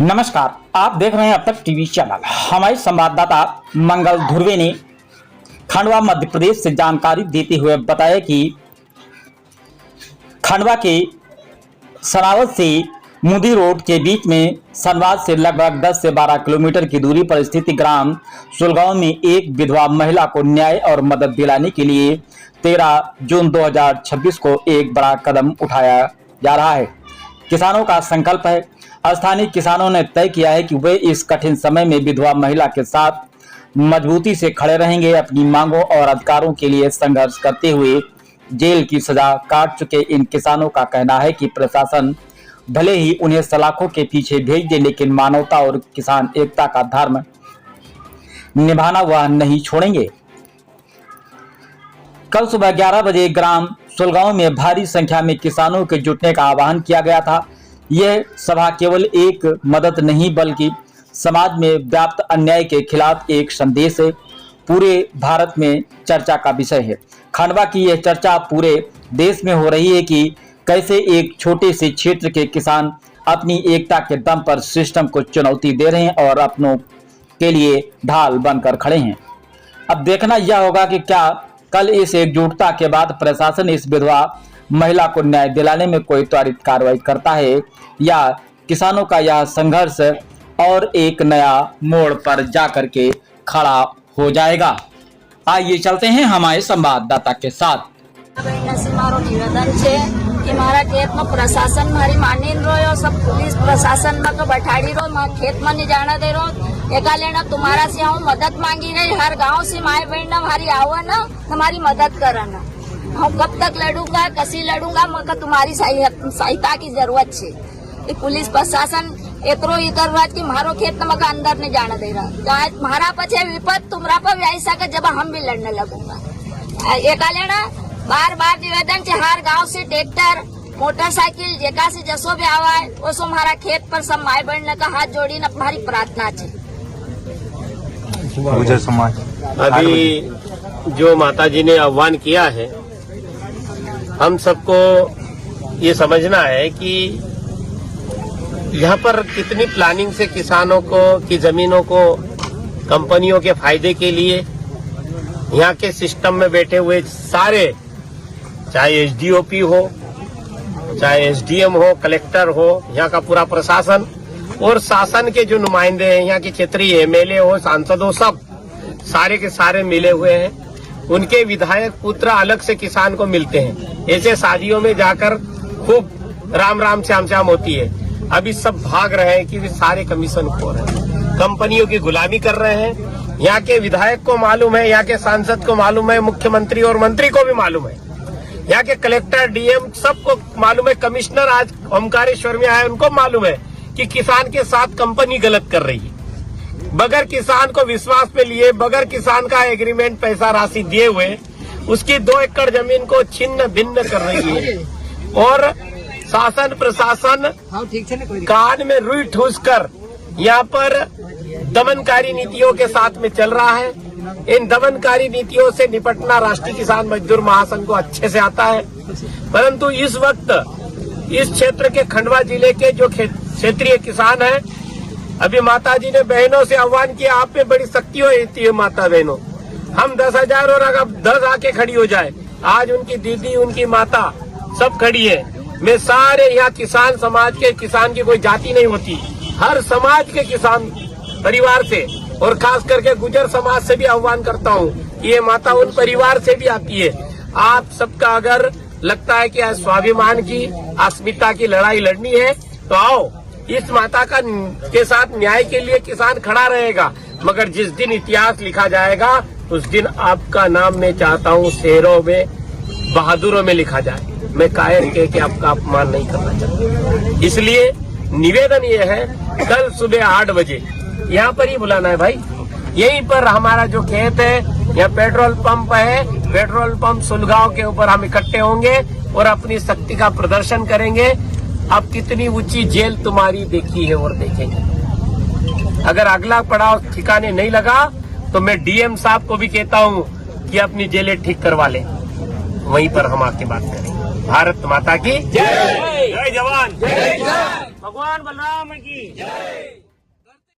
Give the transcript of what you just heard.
नमस्कार, आप देख रहे हैं अब तक टीवी चैनल। हमारे संवाददाता मंगल धुर्वे ने खंडवा मध्य प्रदेश से जानकारी देते हुए बताया कि खंडवा के सनावत से मुदी रोड के बीच में सनवाद से लगभग 10 से 12 किलोमीटर की दूरी पर स्थित ग्राम सुलगांव में एक विधवा महिला को न्याय और मदद दिलाने के लिए 13 जून 2026 को एक बड़ा कदम उठाया जा रहा है। किसानों का संकल्प है। स्थानीय किसानों ने तय किया है कि वे इस कठिन समय में विधवा महिला के साथ मजबूती से खड़े रहेंगे। अपनी मांगों और अधिकारों के लिए संघर्ष करते हुए जेल की सजा काट चुके इन किसानों का कहना है कि प्रशासन भले ही उन्हें सलाखों के पीछे भेज दे, लेकिन मानवता और किसान एकता का धर्म निभाना वह नहीं छोड़ेंगे। कल सुबह 11 बजे ग्राम सुलगांव में भारी संख्या में किसानों के जुटने का आह्वान किया गया था। यह सभा केवल एक मदद नहीं बल्कि समाज में व्याप्त अन्याय के खिलाफ एक संदेश है। पूरे भारत में चर्चा का विषय है। खंडवा की यह चर्चा पूरे देश में हो रही है कि कैसे एक छोटे से क्षेत्र के किसान अपनी एकता के दम पर सिस्टम को चुनौती दे रहे हैं और अपनों के लिए ढाल बनकर खड़े हैं। अब देखना यह होगा कि क्या कल इस एकजुटता के बाद प्रशासन इस विधवा महिला को न्याय दिलाने में कोई त्वरित कार्रवाई करता है या किसानों का यह संघर्ष और एक नया मोड़ पर जाकर के खड़ा हो जाएगा। आइए चलते हैं हमारे संवाददाता के साथ। मारो निवेदन छे कि मारा खेत में प्रशासन मारी मानी रो, सब पुलिस प्रशासन में तो बैठाड़ी रो, खेत में नहीं जाना दे रो। एका लेना तुम्हारा से हम मदद मांगी रही, हर गांव से माए बहन हमारी आवा ना, हमारी मदद करना। हम कब तक लड़ूंगा, कसी लड़ूंगा, मगर तुम्हारी सहायता की जरूरत है। पुलिस प्रशासन एतरो ही कर रहा कि मारो खेत में मगर अंदर नहीं जाना दे रहा। तुम्हारा पछे विपद तुम्हारा पर भी ऐसा कर जब हम भी लड़ने लगूंगा। एका लेना बार बार निवेदन है, हर गांव से ट्रैक्टर मोटरसाइकिल जेका से जसो भी आवा है वो हमारा खेत पर सब माए बहन का हाथ जोड़ी न हमारी प्रार्थना है। समाज अभी जो माता जी ने आह्वान किया है, हम सबको ये समझना है कि यहाँ पर कितनी प्लानिंग से किसानों को की जमीनों को कंपनियों के फायदे के लिए यहाँ के सिस्टम में बैठे हुए सारे, चाहे एसडीओपी हो, चाहे एसडीएम हो, कलेक्टर हो, यहाँ का पूरा प्रशासन और शासन के जो नुमाइंदे हैं, यहाँ के क्षेत्रीय एमएलए हो, सांसद हो, सब सारे के सारे मिले हुए हैं। उनके विधायक पुत्र अलग से किसान को मिलते हैं। ऐसे शादियों में जाकर खूब राम राम श्याम श्याम होती है। अभी सब भाग रहे हैं कि वे सारे कमीशन खोर हैं, कंपनियों की गुलामी कर रहे हैं। यहाँ के विधायक को मालूम है, यहाँ के सांसद को मालूम है, मुख्यमंत्री और मंत्री को भी मालूम है, यहाँ के कलेक्टर डीएम सबको मालूम है। कमिश्नर आज ओमकारेश्वर में आए, उनको मालूम है कि किसान के साथ कंपनी गलत कर रही है। बगैर किसान को विश्वास पे लिए, बगैर किसान का एग्रीमेंट पैसा राशि दिए हुए उसकी 2 एकड़ जमीन को छिन्न भिन्न कर रही है। और शासन प्रशासन कान में रुई ठूस कर यहाँ पर दमनकारी नीतियों के साथ में चल रहा है। इन दमनकारी नीतियों से निपटना राष्ट्रीय किसान मजदूर महासंघ को अच्छे से आता है, परंतु इस वक्त इस क्षेत्र के खंडवा जिले के जो क्षेत्रीय किसान हैं, अभी माता जी ने बहनों से आह्वान किया, आप में बड़ी शक्ति होती है माता बहनों, हम 10,000 और अगर 10 आके खड़ी हो जाए। आज उनकी दीदी, उनकी माता सब खड़ी है। मैं सारे यहाँ किसान समाज के, किसान की कोई जाति नहीं होती, हर समाज के किसान परिवार से और खास करके गुजर समाज से भी आह्वान करता हूँ कि ये माता उन परिवार से भी आती है। आप सबका अगर लगता है कि स्वाभिमान की, अस्मिता की लड़ाई लड़नी है तो आओ, इस माता का के साथ न्याय के लिए किसान खड़ा रहेगा। मगर जिस दिन इतिहास लिखा जाएगा उस दिन आपका नाम मैं चाहता हूँ शेरों में, बहादुरों में लिखा जाए। मैं कायर के आपका अपमान नहीं करना चाहता। इसलिए निवेदन ये है, कल सुबह 8 बजे यहाँ पर ही बुलाना है भाई। यहीं पर हमारा जो खेत है, यहाँ पेट्रोल पंप है, पेट्रोल पंप सुलगांव के ऊपर हम इकट्ठे होंगे और अपनी शक्ति का प्रदर्शन करेंगे। अब कितनी ऊंची जेल तुम्हारी देखी है और देखेंगे। अगर अगला पड़ाव ठिकाने नहीं लगा तो मैं डीएम साहब को भी कहता हूँ कि अपनी जेलें ठीक करवा ले, वहीं पर हम आके बात करेंगे। भारत माता की जय, जय जवान, जय। भगवान बलराम की जय।